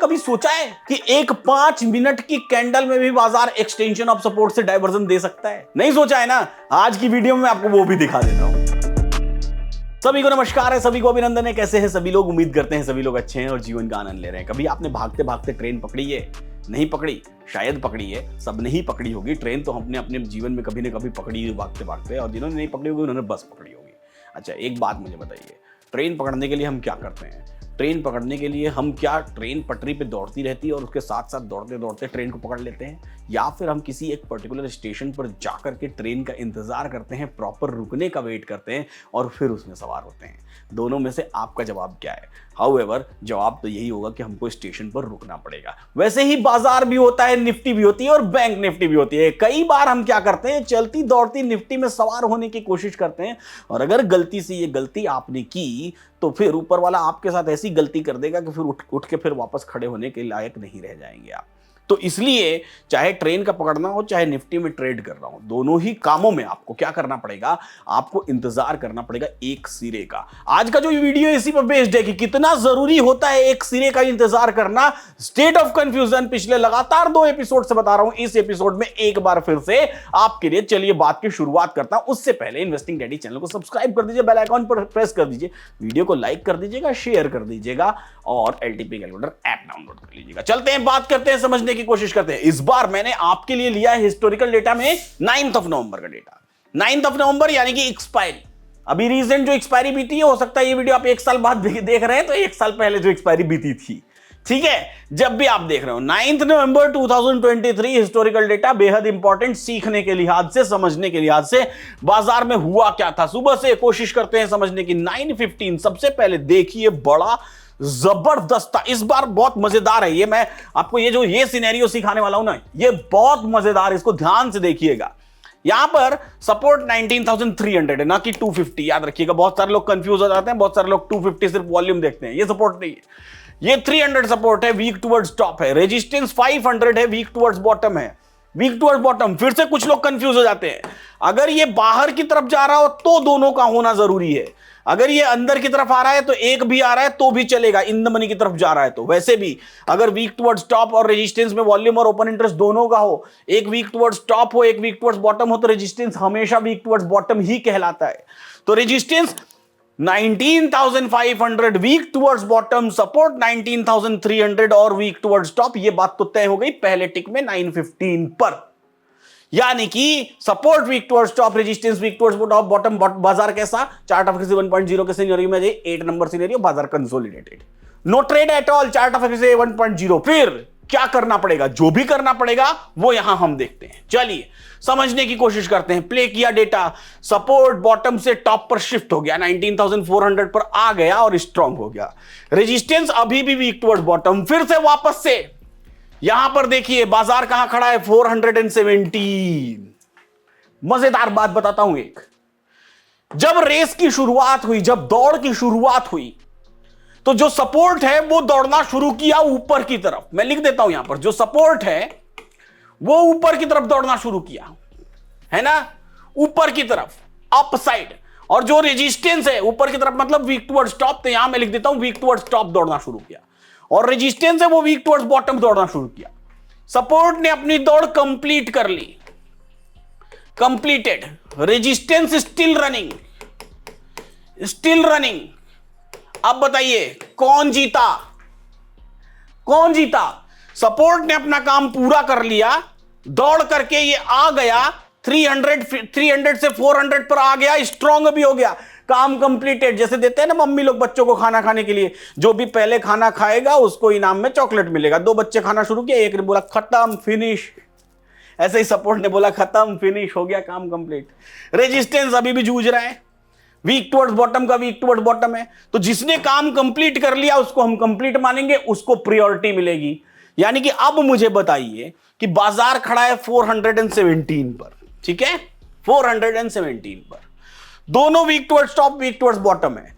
कभी सोचा है कि एक 5 मिनट की कैंडल में भी बाजार एक्सटेंशन ऑफ सपोर्ट से डाइवर्जन दे सकता है? नहीं सोचा है ना? आज की वीडियो में आपको वो भी दिखा देता हूं। सभी को नमस्कार है, सभी को अभिनंदन है। कैसे हैं सभी लोग? उम्मीद करते हैं सभी लोग अच्छे हैं और जीवन का आनंद ले रहे हैं। कभी आपने भागते भागते ट्रेन पकड़ी है? नहीं पकड़ी? शायद पकड़ी है, सब नहीं पकड़ी होगी ट्रेन। तो हमने अपने जीवन में कभी ना कभी पकड़ी है भागते भागते, और जिन्होंने नहीं पकड़ी होगी उन्होंने बस पकड़ी होगी। अच्छा, एक बात मुझे बताइए, ट्रेन पकड़ने के लिए हम क्या करते हैं? ट्रेन पकड़ने के लिए हम क्या, ट्रेन पटरी पे दौड़ती रहती है और उसके साथ साथ दौड़ते दौड़ते ट्रेन को पकड़ लेते हैं, या फिर हम किसी एक पर्टिकुलर स्टेशन पर जाकर के ट्रेन का इंतजार करते हैं, प्रॉपर रुकने का वेट करते हैं और फिर उसमें सवार होते हैं? दोनों में से आपका जवाब क्या है? हाउएवर, जवाब तो यही होगा कि हमको स्टेशन पर रुकना पड़ेगा। वैसे ही बाजार भी होता है, निफ्टी भी होती है और बैंक निफ्टी भी होती है। कई बार हम क्या करते हैं, चलती दौड़ती निफ्टी में सवार होने की कोशिश करते हैं, और अगर गलती से ये गलती आपने की तो फिर ऊपर वाला आपके साथ ऐसी गलती कर देगा कि फिर उठ के फिर वापस खड़े होने के लायक नहीं रह जाएंगे आप। तो इसलिए चाहे ट्रेन का पकड़ना हो, चाहे निफ्टी में ट्रेड करना हो, दोनों ही कामों में आपको क्या करना पड़ेगा? आपको इंतजार करना पड़ेगा एक सिरे का। आज का जो वीडियो इसी पर बेस्ड है कि कितना जरूरी होता है एक सिरे का इंतजार करना। स्टेट ऑफ कंफ्यूजन पिछले लगातार 2 एपिसोड से बता रहा हूं, इस एपिसोड में एक बार फिर से आपके लिए। चलिए बात की शुरुआत करता हूं। उससे पहले इन्वेस्टिंग डैडी चैनल को सब्सक्राइब कर दीजिए, बेल आइकॉन पर प्रेस कर दीजिए, वीडियो को लाइक कर दीजिएगा, शेयर कर दीजिएगा और एलटीपी कैलकुलेटर ऐप डाउनलोड कर लीजिएगा। चलते हैं, बात करते हैं, समझने की कोशिश करते हैं। इस बार मैंने आपके लिए लिया है हिस्टोरिकल डेटा में 9 नवंबर का डेटा। 9 नवंबर यानी कि एक्सपायरी। अभी रीसेंट जो एक्सपायरी बीती है, हो सकता है ये वीडियो आप 1 साल बाद देख रहे हैं, तो 1 साल पहले जो एक्सपायरी बीती थी, ठीक है, जब भी आप देख रहे हो। 9 नवंबर 2023 हिस्टोरिकल डेटा बेहद इंपॉर्टेंट, सीखने के लिहाज से, समझने के लिहाज से। बाजार में हुआ क्या था सुबह से, कोशिश करते हैं समझने की। 9:15 सबसे पहले देखिए, बड़ा जबरदस्त था। इस बार बहुत मजेदार है ये, मैं आपको ये सिनेरियो सिखाने वाला हूं ना, ये बहुत मजेदार है, इसको ध्यान से देखिएगा। यहां पर सपोर्ट 19,300 है, ना कि 250। याद रखिएगा, बहुत सारे लोग कंफ्यूज हो जाते हैं, बहुत सारे लोग 250 सिर्फ वॉल्यूम देखते हैं। ये सपोर्ट नहीं है, ये 300 सपोर्ट है, वीक टुवर्ड्स टॉप है। रेजिस्टेंस 500 है, वीक टुवर्ड्स बॉटम है। वीक टुवर्ड्स बॉटम, फिर से कुछ लोग कंफ्यूज हो जाते हैं। अगर ये बाहर की तरफ जा रहा हो तो दोनों का होना जरूरी है, अगर ये अंदर की तरफ आ रहा है तो एक भी आ रहा है तो भी चलेगा, इन द मनी की तरफ जा रहा है तो। वैसे भी अगर वीक टुवर्ड्स टॉप और रेजिस्टेंस में वॉल्यूम और ओपन इंटरेस्ट दोनों का हो, एक वीक टुवर्ड्स टॉप हो, एक वीक टुवर्ड्स बॉटम हो, तो रेजिस्टेंस हमेशा वीक टुवर्ड्स बॉटम ही कहलाता है। तो resistance 19,500, weak towards bottom, support 19,300 और वीक टुवर्ड्स टॉप। ये बात तो तय हो गई पहले टिक में 9:15 पर, यानी कि support weak towards top, resistance weak towards top, bottom. बाजार कैसा? चार्ट ऑफ एक्सिस 1.0 के सिनेरियो में 8 नंबर सिनेरियो, बाजार consolidated, no trade at all, chart of axis 1.0। फिर क्या करना पड़ेगा? जो भी करना पड़ेगा वो यहां हम देखते हैं। चलिए समझने की कोशिश करते हैं। प्ले किया डेटा, सपोर्ट बॉटम से टॉप पर शिफ्ट हो गया, 19,400 पर आ गया और स्ट्रांग हो गया। रेजिस्टेंस अभी भी वीक टुवर्ड्स बॉटम, फिर से वापस से यहां पर देखिए बाजार कहां खड़ा है, 417। मजेदार बात बताता हूं एक, जब रेस की शुरुआत हुई, जब दौड़ की शुरुआत हुई, तो जो सपोर्ट है वो दौड़ना शुरू किया ऊपर की तरफ। मैं लिख देता हूं यहां पर, जो सपोर्ट है वो ऊपर की तरफ दौड़ना शुरू किया, है ना, ऊपर की तरफ, अप साइड। और जो रेजिस्टेंस है ऊपर की तरफ मतलब वीक टुवर्ड्स टॉप, तो यहां मैं लिख देता हूं वीक टुवर्ड्स टॉप दौड़ना शुरू किया। और रेजिस्टेंस है वो वीक टुवर्ड्स बॉटम दौड़ना शुरू किया। सपोर्ट ने अपनी दौड़ कंप्लीट कर ली, completed. Resistance still running, still running. अब बताइए कौन जीता? कौन जीता? सपोर्ट ने अपना काम पूरा कर लिया, दौड़ करके ये आ गया 300 से 400 पर आ गया, स्ट्रांग भी हो गया, काम कंप्लीटेड। जैसे देते हैं ना मम्मी लोग बच्चों को खाना खाने के लिए, जो भी पहले खाना खाएगा उसको इनाम में चॉकलेट मिलेगा। 2 बच्चे खाना शुरू किया, एक ने बोला खत्म, फिनिश। ऐसे ही सपोर्ट ने बोला खत्म, फिनिश, हो गया काम कंप्लीट। रेजिस्टेंस अभी भी जूझ रहा है, वीक टुवर्ड्स बॉटम का वीक टुवर्ड्स बॉटम है। तो जिसने काम कंप्लीट कर लिया उसको हम कंप्लीट मानेंगे, उसको प्रायोरिटी मिलेगी। यानी कि अब मुझे बताइए कि बाजार खड़ा है 417 पर, ठीक है, 417 पर, दोनों weak towards top, weak towards bottom है,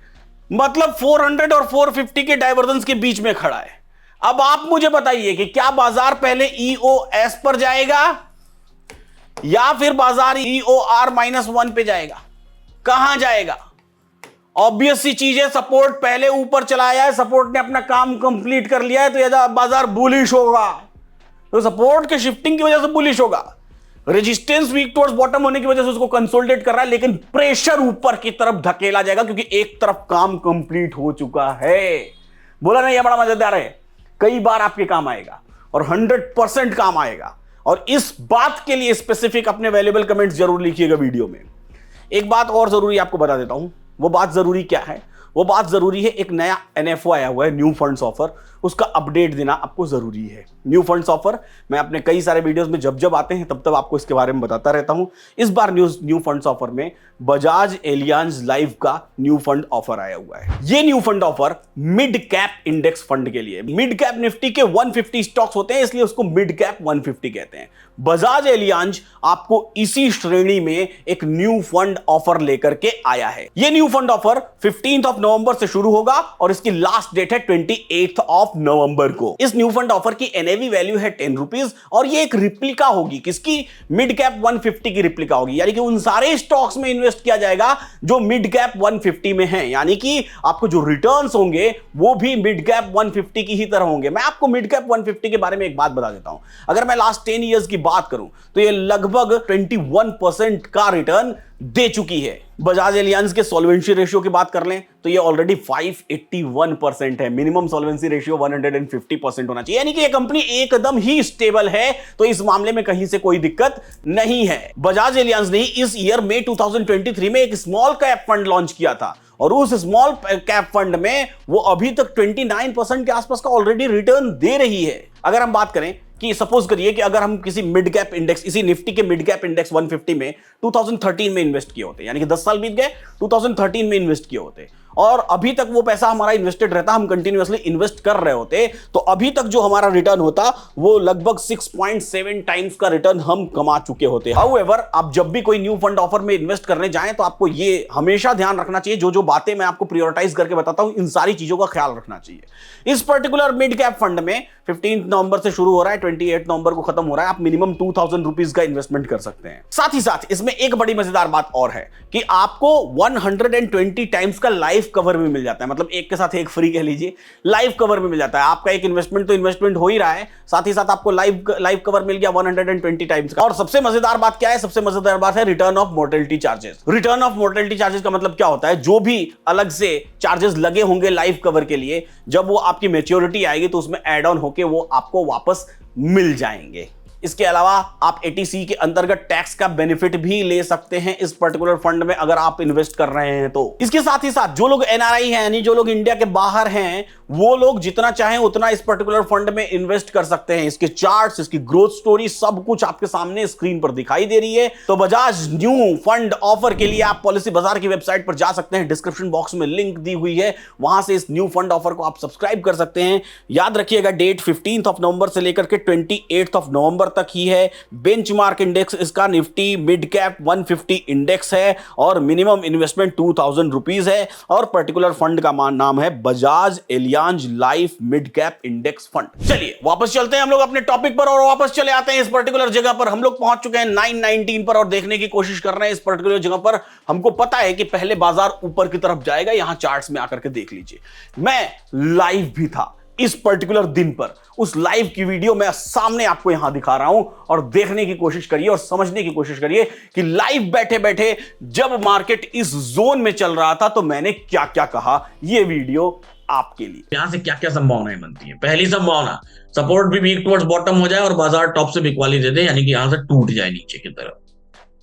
मतलब 400 और 450 के डाइवर्जेंस के बीच में खड़ा है। अब आप मुझे बताइए कि क्या बाजार पहले EOS पर जाएगा या फिर बाजार EOR -1 पे जाएगा? कहां जाएगा? ऑब्वियस सी चीज है, सपोर्ट पहले ऊपर चलाया है, सपोर्ट ने अपना काम कंप्लीट कर लिया है, तो यह बाजार बुलिश होगा, तो सपोर्ट के शिफ्टिंग की वजह से बुलिश होगा। रेजिस्टेंस वीक टुवर्ड्स बॉटम होने की वजह से उसको कंसोलिडेट कर रहा है, लेकिन प्रेशर ऊपर की तरफ धकेला जाएगा क्योंकि एक तरफ काम कंप्लीट हो चुका है। बोला नहीं, यह बड़ा मजेदार है, कई बार आपके काम आएगा और 100% काम आएगा। और इस बात के लिए स्पेसिफिक अपने वैल्यूएबल कमेंट्स जरूर लिखिएगा वीडियो में। एक बात और जरूरी आपको बता देता हूं, वो बात जरूरी क्या है? वो बात जरूरी है, एक नया NFO आया हुआ है, न्यू फंड्स ऑफर, उसका अपडेट देना आपको जरूरी है। न्यू फंड्स ऑफर मैं अपने कई सारे वीडियोस में जब जब आते हैं तब तब आपको इसके बारे में बताता रहता हूं। इस बार न्यू फंड्स ऑफर में बजाज एलियांज लाइफ का न्यू फंड ऑफर आया हुआ है। ये new fund offer mid cap index fund के लिए, मिड कैप निफ्टी के 150 स्टॉक्स होते हैं, इसलिए उसको मिड कैप 150 कहते हैं। बजाज एलियांज आपको इसी श्रेणी में एक न्यू फंड ऑफर लेकर के आया है। यह न्यू फंड ऑफर 15 नवंबर से शुरू होगा और इसकी लास्ट डेट है 28 नवंबर को। इस न्यू फंड ऑफर की NAV वैल्यू है 10 रुपीज और ये एक रिप्लिका होगी, किसकी? मिड कैप 150 की रिप्लिका होगी, यानी कि उन सारे स्टॉक्स में इन्वेस्ट किया जाएगा जो मिड कैप 150 में हैं, यानी कि आपको जो रिटर्न्स होंगे वो भी मिड कैप 150 की ही तरह होंगे। मैं आपको मिड कैप 150 के बारे में एक बात बता देता हूं, अगर मैं लास्ट 10 इयर्स की बात करूं तो ये लगभग 21% का रिटर्न दे चुकी है। बजाज एलियांज के सॉल्वेंसी रेशियो की बात कर लें तो ये ऑलरेडी 581% है। मिनिमम सॉल्वेंसी रेशियो 150% होना चाहिए, यानी कि ये कंपनी एकदम ही स्टेबल है, तो इस मामले में कहीं से कोई दिक्कत नहीं है। बजाज एलियांज ने इस ईयर में 2023 में एक स्मॉल कैप फंड लॉन्च किया था और उस स्मॉल कैप फंड में वो अभी तक 29% के आसपास का ऑलरेडी रिटर्न दे रही है। अगर हम बात करें कि सपोज करिए कि अगर हम किसी मिड कैप इंडेक्स, इसी निफ्टी के मिड कैप इंडेक्स 150 में 2013 में इन्वेस्ट किए होते, यानी कि 10 साल बीत गए, 2013 में इन्वेस्ट किए होते और अभी तक वो पैसा हमारा इन्वेस्टेड रहता, हम कंटिन्यूअसली इन्वेस्ट कर रहे होते, तो अभी तक जो हमारा रिटर्न होता वो लगभग 6.7 टाइम्स का रिटर्न हम कमा चुके होते। हाउएवर, आप जब भी कोई न्यू फंड ऑफर में इन्वेस्ट करने जाएं तो आपको ये हमेशा ध्यान रखना चाहिए, जो बातें मैं आपको प्रायोरिटाइज करके बताता हूं, इन सारी चीजों का ख्याल रखना चाहिए। इस पर्टिकुलर मिड कैप फंड में 15 नवंबर से शुरू हो रहा है, 28 नवंबर को खत्म हो रहा है। आप मिनिमम 2000 रुपीज का इन्वेस्टमेंट कर सकते हैं। साथ ही साथ इसमें एक बड़ी मजेदार बात और है कि आपको 120 टाइम्स का लाइव कवर भी मिल जाता है, मतलब एक के साथ एक फ्री कह लीजिए, लाइव कवर भी मिल जाता है। आपका एक इन्वेस्टमेंट तो इन्वेस्टमेंट हो ही रहा है, साथ ही साथ आपको लाइव कवर मिल गया 120 टाइम्स का। और सबसे मजेदार बात क्या है? सबसे मजेदार बात है return of mortality charges. Return of mortality charges का मतलब क्या होता है? जो भी अलग से चार्जेस लगे होंगे लाइव कवर के लिए, जब वो आपकी मैच्योरिटी आएगी तो उसमें एड ऑन होके वो आपको वापस मिल जाएंगे। इसके अलावा आप ATC के अंतर्गत टैक्स का बेनिफिट भी ले सकते हैं इस पर्टिकुलर फंड में, अगर आप इन्वेस्ट कर रहे हैं तो। इसके साथ ही साथ जो लोग NRI हैं, यानी जो लोग इंडिया के बाहर हैं, वो लोग जितना चाहें उतना इस पर्टिकुलर फंड में इन्वेस्ट कर सकते हैं। इसके चार्ट्स, इसकी ग्रोथ स्टोरी, सब कुछ आपके सामने स्क्रीन पर दिखाई दे रही है। तो बजाज न्यू फंड ऑफर के लिए आप पॉलिसी बाजार की वेबसाइट पर जा सकते हैं, डिस्क्रिप्शन बॉक्स में लिंक दी हुई है, वहां से इस न्यू फंड ऑफर को आप सब्सक्राइब कर सकते हैं। याद रखिएगा, डेट 15 नवंबर से लेकर के 28 नवंबर तक ही है। बेंचमार्क इंडेक्स इसका निफ्टी मिड कैप 150 इंडेक्स है और मिनिमम इन्वेस्टमेंट 2000 रुपीज है और पर्टिकुलर फंड का नाम है Bajaj Allianz life mid cap index fund. चलिए वापस चलते हैं हम लोग अपने टॉपिक पर और वापस चले आते हैं इस पर्टिकुलर जगह पर। हम लोग पहुंच चुके हैं 919 पर और देखने की कोशिश कर रहे हैं इस पर्टिकुलर जगह पर। हमको पता है कि पहले बाजार ऊपर की तरफ जाएगा, यहां चार्ट्स में आकर के देख लीजिए। मैं लाइव भी था इस पर्टिकुलर दिन पर, उस लाइव की वीडियो मैं सामने आपको यहां दिखा रहा हूं और देखने की कोशिश करिए और समझने की कोशिश करिए कि लाइव बैठे बैठे जब मार्केट इस जोन में चल रहा था तो मैंने क्या क्या कहा। यह वीडियो आपके लिए। यहां से क्या क्या संभावनाएं बनती है? पहली संभावना, सपोर्ट भी वीक टुवर्ड्स बॉटम हो जाए और बाजार टॉप से बिकवाली दे दे, यानी कि यहां से टूट जाए नीचे की तरफ।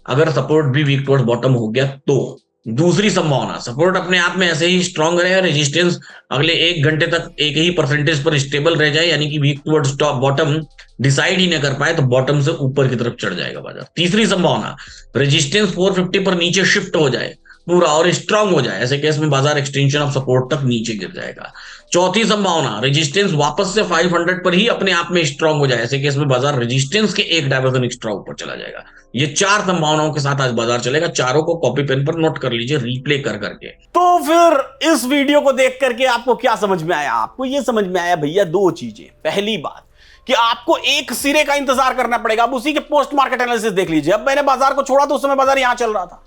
अगर सपोर्ट भी वीक टुवर्ड्स बॉटम हो गया तो। दूसरी संभावना, सपोर्ट अपने आप में ऐसे ही स्ट्रांग रहे, रेजिस्टेंस अगले 1 घंटे तक एक ही परसेंटेज पर स्टेबल रह जाए, यानी कि weak towards top bottom decide ही न कर पाए तो बॉटम से ऊपर की तरफ चढ़ जाएगा बाजार। तीसरी संभावना, रेजिस्टेंस 450 पर नीचे शिफ्ट हो जाए पूरा और स्ट्रांग हो जाए, ऐसे केस में बाजार एक्सटेंशन ऑफ सपोर्ट तक नीचे गिर जाएगा। चौथी संभावना, रेजिस्टेंस वापस से 500 पर ही अपने आप में स्ट्रांग हो जाए, ऐसे केस में बाजार रेजिस्टेंस के एक डायवर्जन एक्स्ट्रा ऊपर चला जाएगा। ये 4 संभावनाओं के साथ आज बाजार चलेगा। चारों को कॉपी पेन पर नोट कर लीजिए, रिप्ले कर करके। तो फिर इस वीडियो को देख करके आपको क्या समझ में आया? आपको ये समझ में आया भैया 2 चीजें। पहली बात कि आपको एक सिरे का इंतजार करना पड़ेगा। अब उसी के पोस्ट मार्केट एनालिसिस देख लीजिए। अब मैंने बाजार को छोड़ा तो उस समय बाजार यहां चल रहा था,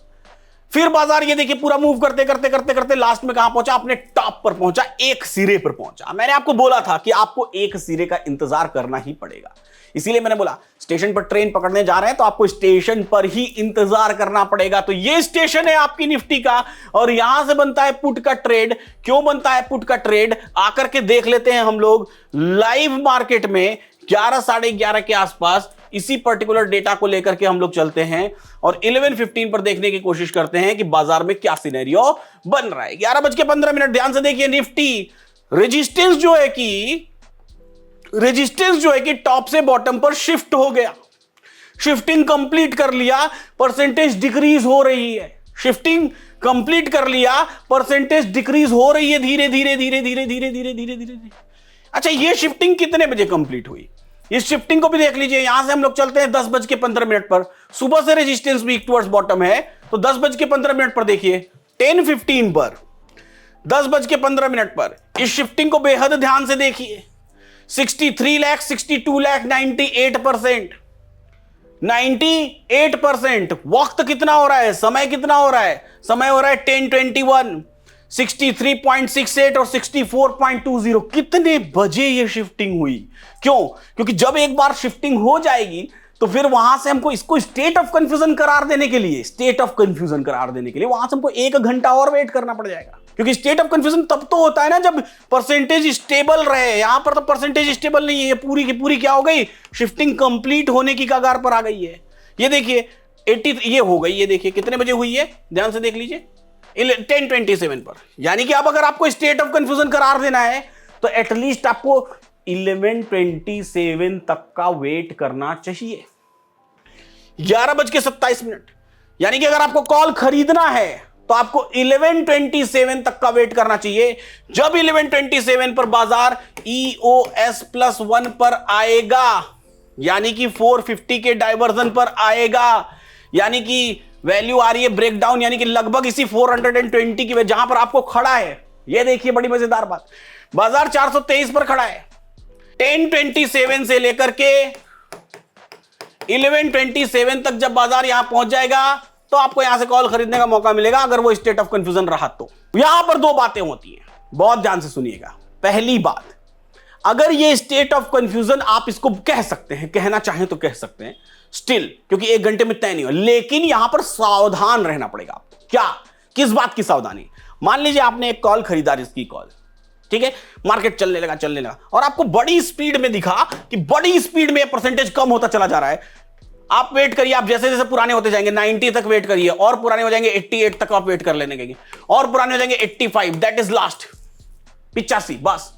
फिर बाजार ये देखिए पूरा मूव करते करते करते करते लास्ट में कहां पहुंचा, अपने टॉप पर पहुंचा, एक सिरे पर पहुंचा। मैंने आपको बोला था कि आपको एक सिरे का इंतजार करना ही पड़ेगा, इसीलिए मैंने बोला स्टेशन पर ट्रेन पकड़ने जा रहे हैं तो आपको स्टेशन पर ही इंतजार करना पड़ेगा। तो ये स्टेशन है आपकी निफ्टी का और यहां से बनता है पुट का ट्रेड। क्यों बनता है पुट का ट्रेड, आकर के देख लेते हैं हम लोग लाइव मार्केट में 11 साढ़े 11 के आसपास। इसी पर्टिकुलर डेटा को लेकर के हम लोग चलते हैं और 11:15 पर देखने की कोशिश करते हैं कि बाजार में क्या सिनेरियो बन रहा है। 11:15 ध्यान से देखिए, निफ्टी रेजिस्टेंस जो है कि टॉप से बॉटम पर शिफ्ट हो गया, शिफ्टिंग कंप्लीट कर लिया, परसेंटेज डिक्रीज हो रही है, शिफ्टिंग कंप्लीट कर लिया, परसेंटेज डिक्रीज हो रही है धीरे धीरे धीरे धीरे धीरे धीरे धीरे धीरे। अच्छा, ये शिफ्टिंग कितने बजे कंप्लीट हुई, इस शिफ्टिंग को भी देख लीजिए। यहां से हम लोग चलते हैं 10:15 पर, सुबह से रेजिस्टेंस वीक टुवर्ड्स बॉटम है, तो 10:15 पर देखिए 10:15 पर 10:15 पर इस शिफ्टिंग को बेहद ध्यान से देखिए। 63 लाख, 62 लाख, 98%, 98%। वक्त कितना हो रहा है, समय कितना हो रहा है, समय हो रहा है 10:21, 63.68 और 64.20। कितने बजे ये शिफ्टिंग हुई, क्यों, क्योंकि जब एक बार शिफ्टिंग हो जाएगी तो फिर वहां से हमको इसको स्टेट ऑफ कंफ्यूजन करार देने के लिए वहां से हमको 1 घंटा और वेट करना पड़ जाएगा। क्योंकि स्टेट ऑफ कंफ्यूजन तब तो होता है ना जब परसेंटेज स्टेबल रहे। यहां पर तो परसेंटेज स्टेबल नहीं है, ये पूरी की पूरी क्या हो गई, शिफ्टिंग कंप्लीट होने की कगार पर आ गई है। ये देखिए 80 ये हो गई, ये देखिए कितने बजे हुई है, ध्यान से देख लीजिए 10:27 पर। यानी कि अब अगर आपको स्टेट ऑफ कंफ्यूजन करार देना है तो एटलीस्ट आपको 11:27 तक का वेट करना चाहिए। 11:27, यानी कि अगर आपको कॉल खरीदना है तो आपको 11:27 तक का वेट करना चाहिए। जब 11:27 पर बाजार EOS+1 पर आएगा, यानी कि 450 के डाइवर्जन पर आएगा, यानी कि वैल्यू आ रही है ब्रेकडाउन, यानी कि लगभग इसी 420 की जहां पर आपको खड़ा है। ये देखिए बड़ी मजेदार बात, बाजार 423 पर खड़ा है। 10:27 से लेकर के 11:27 तक जब बाजार यहां पहुंच जाएगा तो आपको यहां से कॉल खरीदने का मौका मिलेगा, अगर वो स्टेट ऑफ कंफ्यूजन रहा तो। यहां पर 2 बातें होती हैं, बहुत ध्यान से सुनिएगा। पहली बात, अगर ये स्टेट ऑफ कंफ्यूजन आप इसको कह सकते हैं, कहना चाहें तो कह सकते हैं स्टिल, क्योंकि 1 घंटे में तय नहीं हो, लेकिन यहां पर सावधान रहना पड़ेगा आपको। क्या, किस बात की सावधानी, मान लीजिए आपने एक कॉल खरीदा, रिस्की कॉल, ठीक है, मार्केट चलने लगा और आपको बड़ी स्पीड में दिखा कि बड़ी स्पीड में परसेंटेज कम होता चला जा रहा है। आप वेट करिए, आप जैसे जैसे पुराने होते जाएंगे 90 तक वेट करिए, और पुराने हो जाएंगे 88 तक आप वेट कर लेने के, और पुराने हो जाएंगे 85, दैट इज लास्ट 85, बस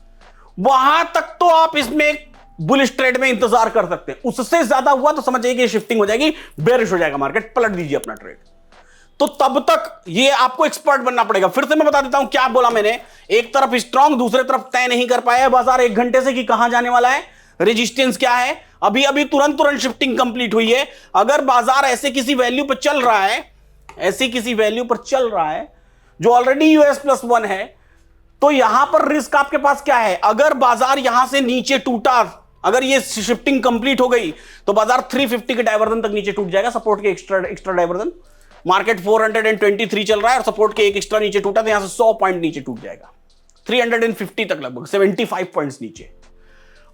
वहां तक तो आप इसमें बुलिश ट्रेड में इंतजार कर सकते हैं। उससे ज्यादा हुआ तो समझिए कि शिफ्टिंग हो जाएगी, बेरिश हो जाएगा मार्केट, पलट दीजिए अपना ट्रेड। तो तब तक ये आपको एक्सपर्ट बनना पड़ेगा। फिर से मैं बता देता हूं क्या बोला मैंने, एक तरफ स्ट्रांग, दूसरे तरफ तय नहीं कर पाया बाजार 1 घंटे से कि कहां जाने वाला है, रेजिस्टेंस क्या है, अभी अभी तुरंत शिफ्टिंग कंप्लीट हुई है। अगर बाजार ऐसे किसी वैल्यू पर चल रहा है, ऐसी किसी वैल्यू पर चल रहा है जो ऑलरेडी EOS+1 है, तो यहां पर रिस्क आपके पास क्या है, अगर बाजार यहां से नीचे टूटा, अगर ये शिफ्टिंग कंप्लीट हो गई तो बाजार 350 के डाइवर्जन तक नीचे टूट जाएगा, सपोर्ट के एक्स्ट्रा डाइवर्जन। मार्केट 423 चल रहा है और सपोर्ट के एक एक्स्ट्रा नीचे टूटा तो यहां से 100 पॉइंट नीचे टूट जाएगा, 350 तक, लगभग 75 पॉइंट्स नीचे।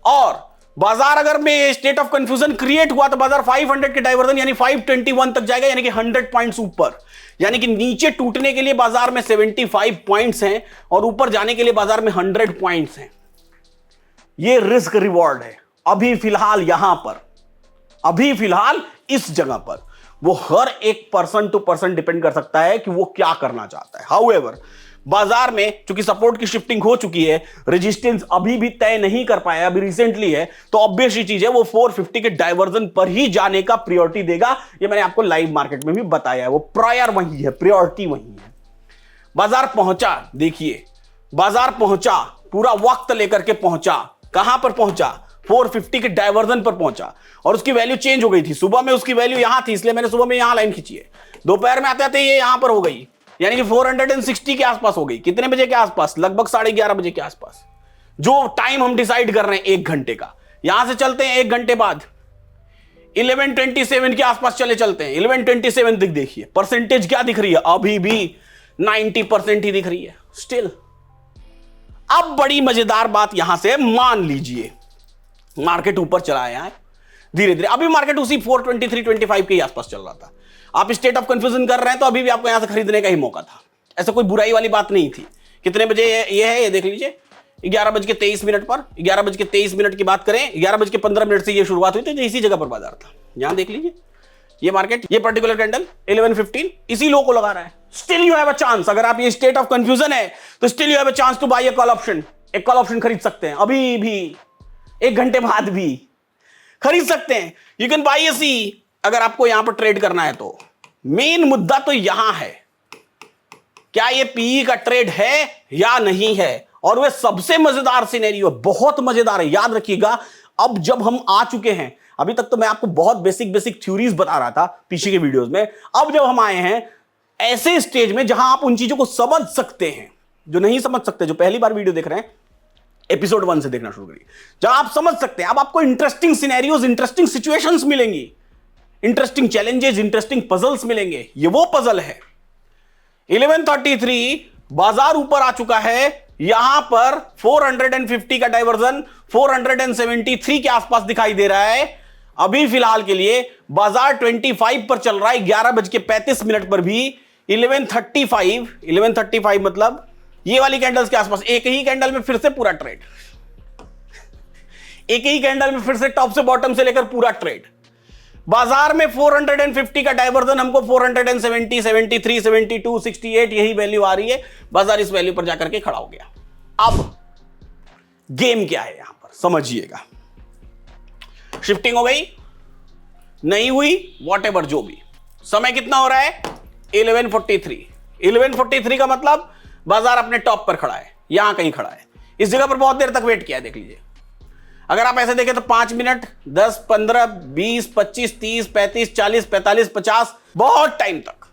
और बाजार अगर में स्टेट ऑफ कंफ्यूजन क्रिएट हुआ तो बाजार 500 के डाइवर्जन यानी 521 तक जाएगा, यानी कि 100 पॉइंट्स ऊपर। यानी कि नीचे टूटने के लिए बाजार में 75 पॉइंट्स हैं और ऊपर जाने के लिए बाजार में 100 पॉइंट्स हैं। ये रिस्क रिवॉर्ड है अभी फिलहाल, यहां पर, अभी फिलहाल इस जगह पर। वो हर एक पर्सन टू पर्सन डिपेंड कर सकता है कि वो क्या करना चाहता है। हाउएवर बाजार में चूंकि सपोर्ट की शिफ्टिंग हो चुकी है, रेजिस्टेंस अभी भी तय नहीं कर पाया, अभी रिसेंटली है, तो ऑब्वियस ही चीज है वो 450 के डाइवर्जन पर ही जाने का प्रायोरिटी देगा। ये मैंने आपको लाइव मार्केट में भी बताया है, वो प्रायर वही है, प्रायोरिटी वही है। बाजार पहुंचा, देखिए बाजार पहुंचा, पूरा वक्त लेकर के पहुंचा, कहां पर पहुंचा, 450 के डाइवर्जन पर पहुंचा और उसकी वैल्यू चेंज हो गई थी। सुबह में उसकी वैल्यू यहां थी, इसलिए मैंने सुबह में यहां लाइन खींची है। दोपहर में आते आते ये यहां पर हो गई, यानी कि 460 के आसपास हो गई। कितने बजे के आसपास, लगभग 11:30 बजे के आसपास, जो टाइम हम डिसाइड कर रहे हैं 1 घंटे का। यहां से चलते हैं 1 घंटे बाद, 1127 के आसपास चलते हैं। 1127 देखिए परसेंटेज क्या दिख रही है, अभी भी 90% ही दिख रही है स्टिल। अब बड़ी मजेदार बात यहां से मान लीजिए मार्केट ऊपर चला आया है धीरे धीरे, अभी मार्केट उसी 423-25 के आसपास चल रहा था। आप स्टेट ऑफ कंफ्यूजन कर रहे हैं तो अभी भी आपको यहां से खरीदने का ही मौका था, ऐसा कोई बुराई वाली बात नहीं थी। कितने बजे ये है ये देख लीजिए, 11:23 पर, 11:23 की बात करें, 11:15 से ये शुरुआत हुई थी, तो इसी जगह पर बाजार था। यहां देख लीजिए ये मार्केट, ये पर्टिकुलर कैंडल 11:15 इसी लो को लगा रहा है। Still you have a chance, अगर आप ये स्टेट ऑफ कंफ्यूजन है तो still you have a chance to buy a call option. एक कॉल ऑप्शन खरीद सकते हैं, अभी भी 1 घंटे बाद भी खरीद सकते हैं। यू कैन बाय अ सी अगर आपको यहां पर ट्रेड करना है तो। मेन मुद्दा तो यहां है क्या ये पीई का ट्रेड है या नहीं है, और वह सबसे मजेदार सिनेरियो, बहुत मजेदार है, याद रखिएगा। अब जब हम आ चुके हैं, अभी तक तो मैं आपको बहुत बेसिक थ्योरीज बता रहा था पीछे के वीडियोस में, अब जब हम आए हैं ऐसे स्टेज में जहां आप उन चीजों को समझ सकते हैं। जो नहीं समझ सकते, जो पहली बार वीडियो देख रहे हैं, एपिसोड 1 से देखना शुरू करिए, जहां आप समझ सकते हैं। अब आपको इंटरेस्टिंग सिनेरियोज, इंटरेस्टिंग सिचुएशंस मिलेंगी, इंटरेस्टिंग चैलेंजेस, इंटरेस्टिंग पजल्स मिलेंगे। ये वो पजल है। 1133 बाजार ऊपर आ चुका है, यहां पर 450 का डाइवर्जन 473 के आसपास दिखाई दे रहा है। अभी फिलहाल के लिए बाजार 25 पर चल रहा है, 11:35 पर भी 1135 मतलब ये वाली कैंडल्स के आसपास। एक ही कैंडल में फिर से पूरा ट्रेड, एक ही कैंडल में फिर से टॉप से बॉटम से लेकर पूरा ट्रेड। बाजार में 450 का डाइवर्जन हमको 470, 73, 72, 68 यही वैल्यू आ रही है। बाजार इस वैल्यू पर जाकर के खड़ा हो गया। अब गेम क्या है यहां पर समझिएगा। शिफ्टिंग हो गई नहीं हुई, वॉटेवर जो भी, समय कितना हो रहा है 1143। 1143 का मतलब बाजार अपने टॉप पर खड़ा है, यहां कहीं खड़ा है। इस जगह पर बहुत देर तक वेट किया है, देख लीजिए। अगर आप ऐसे देखें तो 5 मिनट, 10, 15, 20, 25, 30, 35, 40, 45, 50, बहुत टाइम तक,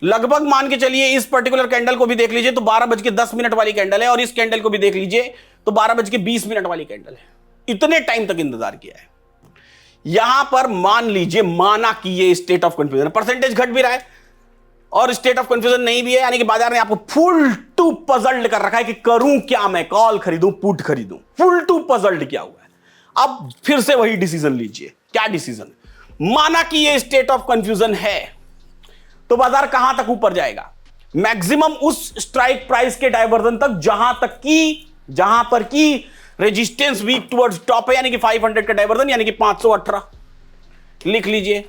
लगभग मान के चलिए। इस पर्टिकुलर कैंडल को भी देख लीजिए तो 12:10 वाली कैंडल है, और इस कैंडल को भी देख लीजिए तो 12:20 वाली कैंडल है। इतने टाइम तक इंतजार किया है। यहां पर मान लीजिए माना कि ये स्टेट ऑफ कंफ्यूजन, परसेंटेज घट भी रहा है और स्टेट ऑफ कंफ्यूजन नहीं भी है, यानी कि बाजार ने आपको फुल टू पजल्ड कर रखा है कि करूं क्या, मैं कॉल खरीदूं पुट खरीदूं, फुल टू पजल्ड किया हुआ है। अब फिर से वही डिसीजन लीजिए। क्या डिसीजन? माना कि ये स्टेट ऑफ कंफ्यूजन है तो बाजार कहां तक ऊपर जाएगा? मैक्सिमम उस स्ट्राइक प्राइस के डाइवर्जन तक जहां पर की रेजिस्टेंस वीक टुवर्ड्स टॉप है, यानी कि 500 का डाइवर्जन, यानी कि 518 लिख लीजिए।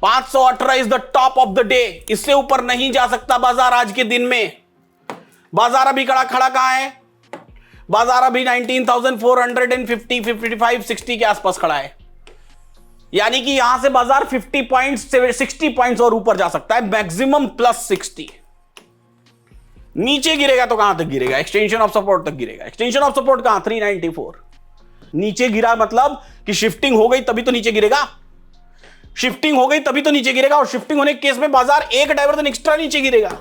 518 is the top of the day, इससे ऊपर नहीं जा सकता बाजार आज के दिन में। बाजार अभी खड़ा कहां है? बाजार अभी 19,450, 55, 60 के आसपास खड़ा है, यानी कि यहां से बाजार 50 पॉइंट्स, 60 पॉइंट्स और ऊपर जा सकता है, मैक्सिमम +60। नीचे गिरेगा तो कहां तक गिरेगा? एक्सटेंशन ऑफ सपोर्ट तक गिरेगा। एक्सटेंशन ऑफ सपोर्ट कहां? 394। नीचे गिरा मतलब कि शिफ्टिंग हो गई तभी तो नीचे गिरेगा, शिफ्टिंग हो गई तभी तो नीचे गिरेगा, और शिफ्टिंग होने के केस में बाजार एक डाइवर्जन एक्स्ट्रा नीचे गिरेगा,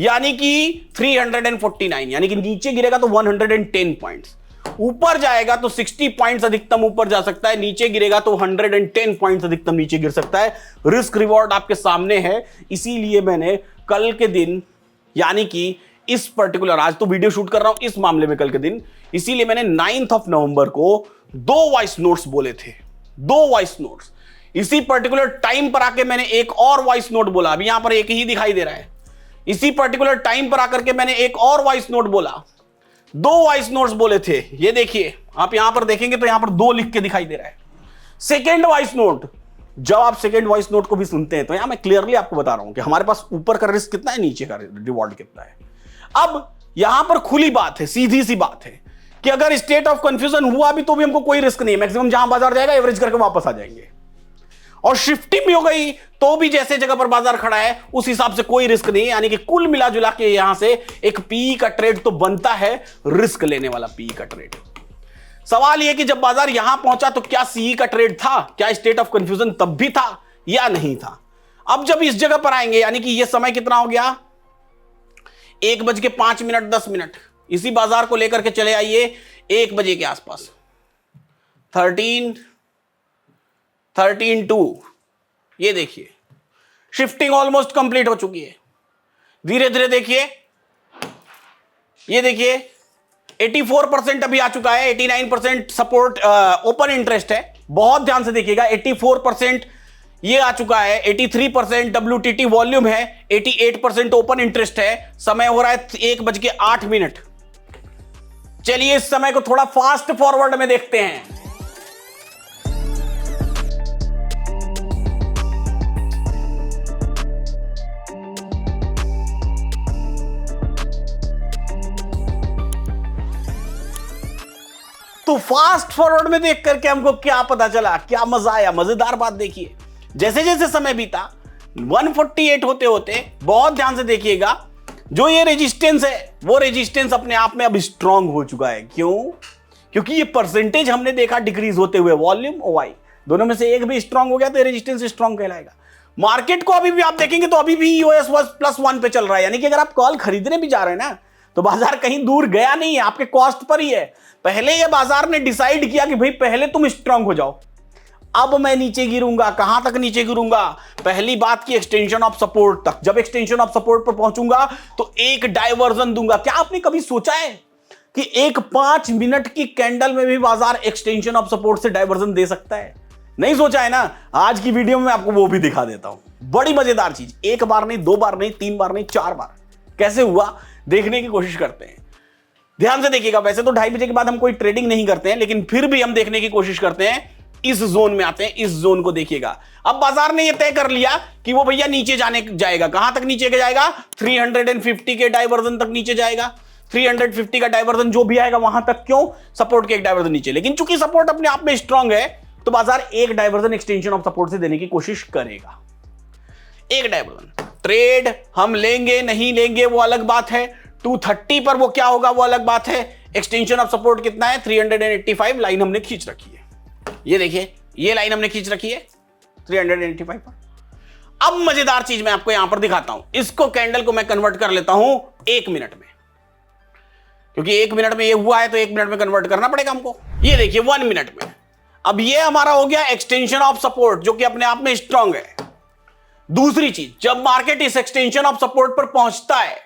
यानी कि 349, यानी कि नीचे गिरेगा तो 110 पॉइंट्स, ऊपर जाएगा तो 60 पॉइंट्स अधिकतम ऊपर जा सकता है, नीचे गिरेगा तो 110 पॉइंट्स अधिकतम नीचे गिर सकता है। रिस्क रिवॉर्ड आपके सामने है। इसीलिए मैंने कल के दिन, यानी कि इस पर्टिकुलर, आज तो वीडियो शूट कर रहा हूं इस मामले में कल के दिन, इसीलिए मैंने 9 नवंबर को 2 वॉइस नोट्स बोले थे, 2 वॉइस नोट्स। इसी पर्टिकुलर टाइम पर आके मैंने एक और वॉइस नोट बोला, अभी यहां पर एक ही दिखाई दे रहा है। इसी पर्टिकुलर टाइम पर आकर के मैंने एक और वॉइस नोट बोला, 2 वॉइस नोट्स बोले थे। ये देखिए, आप यहां पर देखेंगे तो यहां पर 2 लिख के दिखाई दे रहा है। सेकेंड वॉइस नोट, जब आप सेकेंड वॉइस नोट को भी सुनते हैं तो यहां मैं क्लियरली आपको बता रहा हूं कि हमारे पास ऊपर का रिस्क कितना है, नीचे का रिवॉर्ड कितना है। अब यहां पर खुली बात है, सीधी सी बात है कि अगर स्टेट ऑफ कंफ्यूजन हुआ भी तो भी हमको कोई रिस्क नहीं है, मैक्सिमम जहां बाजार जाएगा एवरेज करके वापस आ जाएंगे, और शिफ्टिंग भी हो गई तो भी जैसे जगह पर बाजार खड़ा है उस हिसाब से कोई रिस्क नहीं है, यानी कि कुल मिला जुला के यहां से एक पीई का ट्रेड तो बनता है, रिस्क लेने वाला पीई का ट्रेड। सवाल यह कि जब बाजार यहां पहुंचा तो क्या सीई का ट्रेड था, क्या स्टेट ऑफ कंफ्यूजन तब भी था या नहीं था? अब जब इस जगह पर आएंगे, यानी कि यह समय कितना हो गया, 1:05 10 मिनट, इसी बाजार को लेकर के चले आइए 1 बजे के आसपास, 13, 13.2, ये देखिए शिफ्टिंग ऑलमोस्ट कंप्लीट हो चुकी है। धीरे धीरे देखिए, ये देखिए 84% अभी आ चुका है, 89% सपोर्ट ओपन इंटरेस्ट है। बहुत ध्यान से देखिएगा, 84% ये आ चुका है, 83% WTT वॉल्यूम है, 88% ओपन इंटरेस्ट है। समय हो रहा है 1:08। चलिए इस समय को थोड़ा फास्ट फॉरवर्ड में देखते हैं। तो फास्ट फॉरवर्ड में देख करके हमको क्या पता चला, क्या मजा आया। मजेदार बात देखिए, जैसे जैसे समय बीता 148 होते होते, बहुत ध्यान से देखिएगा, जो ये रेजिस्टेंस है वो रेजिस्टेंस अपने आप में अब स्ट्रांग हो चुका है। क्यों? क्योंकि ये परसेंटेज हमने देखा डिक्रीज होते हुए, वॉल्यूम OI दोनों में से एक भी स्ट्रांग हो गया तो रेजिस्टेंस स्ट्रांग कहलाएगा। मार्केट को अभी भी आप देखेंगे तो अभी भी EOS +1 पे चल रहा है, यानी कि अगर आप कॉल खरीदने भी जा रहे हैं ना तो बाजार कहीं दूर गया नहीं है, आपके कॉस्ट पर ही है। पहले ये बाजार ने डिसाइड किया कि भाई पहले तुम स्ट्रांग हो जाओ, अब मैं नीचे गिरूंगा। कहां तक नीचे गिरूंगा? पहली बात की एक्सटेंशन ऑफ सपोर्ट तक। जब एक्सटेंशन ऑफ सपोर्ट पर पहुंचूंगा तो एक डाइवर्जन दूंगा। क्या आपने कभी सोचा है कि एक 5 मिनट की कैंडल में भी बाजार एक्सटेंशन ऑफ सपोर्ट से डाइवर्जन दे सकता है? नहीं सोचा है ना? आज की वीडियो में आपको वो भी दिखा देता हूं। बड़ी मजेदार चीज, एक बार नहीं, 2 बार नहीं, 3 बार नहीं, 4 बार कैसे हुआ देखने की कोशिश करते हैं। ध्यान से देखिएगा। वैसे तो 2:30 बजे के बाद हम कोई ट्रेडिंग नहीं करते हैं, लेकिन फिर भी हम देखने की कोशिश करते हैं। इस जोन में आते हैं, इस जोन को देखिएगा। अब बाजार ने यह तय कर लिया कि वो भैया नीचे जाएगा। कहां तक नीचे जाएगा? 350 के डाइवर्जन तक नीचे जाएगा। 350 का डाइवर्जन जो भी आएगा वहां तक। क्यों? सपोर्ट के एक डाइवर्जन नीचे। लेकिन चूंकि सपोर्ट अपने आप में स्ट्रांग है तो बाजार एक डाइवर्जन एक्सटेंशन ऑफ सपोर्ट से देने की कोशिश करेगा। एक डाइवर्जन ट्रेड हम लेंगे नहीं लेंगे वो अलग बात है। 230 पर वो क्या होगा वो अलग बात है। एक्सटेंशन ऑफ सपोर्ट कितना है? 385 लाइन हमने खींच रखी है। ये देखिए, ये लाइन हमने खींच रखी है 385 पर। अब मजेदार चीज मैं आपको यहां पर दिखाता हूं। इसको कैंडल को मैं कन्वर्ट कर लेता हूं 1 मिनट में, क्योंकि 1 मिनट में ये हुआ है तो 1 मिनट में कन्वर्ट करना पड़ेगा हमको। ये देखिए 1 मिनट में अब ये हमारा हो गया एक्सटेंशन ऑफ सपोर्ट, जो कि अपने आप में स्ट्रांग है। दूसरी चीज, जब मार्केट इस एक्सटेंशन ऑफ सपोर्ट पर पहुंचता है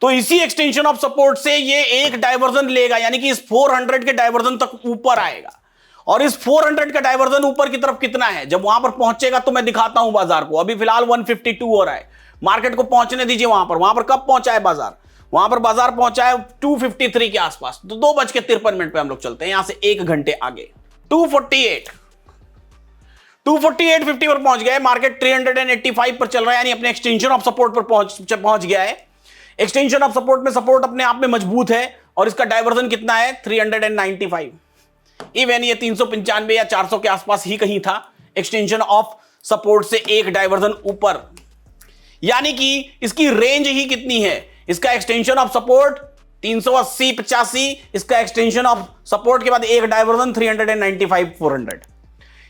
तो इसी एक्सटेंशन ऑफ सपोर्ट से ये एक डाइवर्जन लेगा, यानी कि इस 400 के डाइवर्जन तक ऊपर आएगा। और इस 400 का डाइवर्जन ऊपर की तरफ कितना है, जब वहां पर पहुंचेगा तो मैं दिखाता हूं बाजार को। अभी फिलहाल 152 हो रहा है, मार्केट को पहुंचने दीजिए वहां पर। वहां पर कब पहुंचा है बाजार? वहां पर बाजार पहुंचा है 253 के आसपास। तो 2:53 पे हम लोग चलते हैं, यहां से 1 घंटे आगे। 248.50 पर पहुंच गए। मार्केट 385 पर चल रहा है, यानी अपने एक्सटेंशन ऑफ सपोर्ट पर पहुंच गया है। एक्सटेंशन ऑफ सपोर्ट में सपोर्ट अपने आप में मजबूत है और इसका डाइवर्जन कितना है? 395। इवन ये 395 या 400 के आसपास ही कहीं था। एक्सटेंशन ऑफ सपोर्ट से एक डाइवर्जन ऊपर, यानी कि इसकी रेंज ही कितनी है? इसका एक्सटेंशन ऑफ सपोर्ट 380 85, इसका एक्सटेंशन ऑफ सपोर्ट के बाद एक डाइवर्जन 395 400,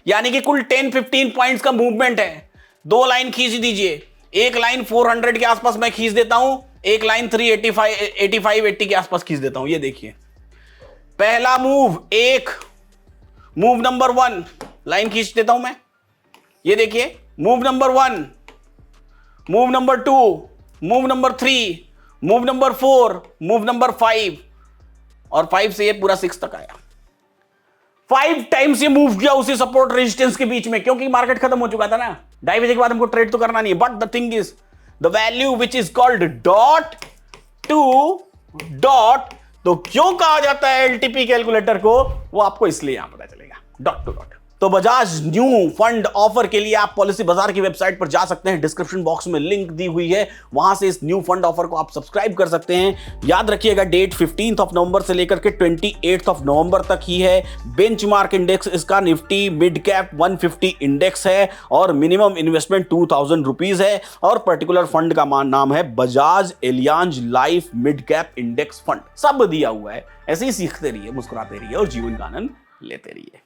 यानी कि कुल 10-15 पॉइंट्स का मूवमेंट है। 2 लाइन खींच दीजिए। एक लाइन 400 के आसपास मैं खींच देता हूं, एक लाइन 385 80 के आसपास खींच देता हूं। ये देखिए पहला मूव, एक मूव नंबर 1 लाइन खींच देता हूं मैं। ये देखिए move number 1, move number 2, move number 3, move number 4, move number 5, और 5 से ये पूरा 6 तक आया। 5 टाइम्स ये मूव किया उसी सपोर्ट रेजिस्टेंस के बीच में, क्योंकि मार्केट खत्म हो चुका था ना। 2:30 बजे के बाद हमको ट्रेड तो करना नहीं है। But the thing is the value which is called dot to dot. तो क्यों कहा जाता है एलटीपी कैलकुलेटर को, वो आपको इसलिए यहां पता चलेगा, डॉट टू डॉट। तो बजाज न्यू फंड ऑफर के लिए आप पॉलिसी बाजार की वेबसाइट पर जा सकते हैं। डिस्क्रिप्शन बॉक्स में लिंक दी हुई है, वहां से इस न्यू फंड ऑफर को आप सब्सक्राइब कर सकते हैं। याद रखिएगा डेट 15 नवंबर से लेकर के 28 नवंबर तक ही है। बेंचमार्क इंडेक्स इसका निफ्टी मिड कैप 150 इंडेक्स है और मिनिमम इन्वेस्टमेंट 2000 रुपीज है। और पर्टिकुलर फंड का नाम है Bajaj Allianz life mid cap index fund. सब दिया हुआ है। ऐसे ही सीखते रहिए, मुस्कुराते रहिए और जीवन का आनंद लेते रहिए।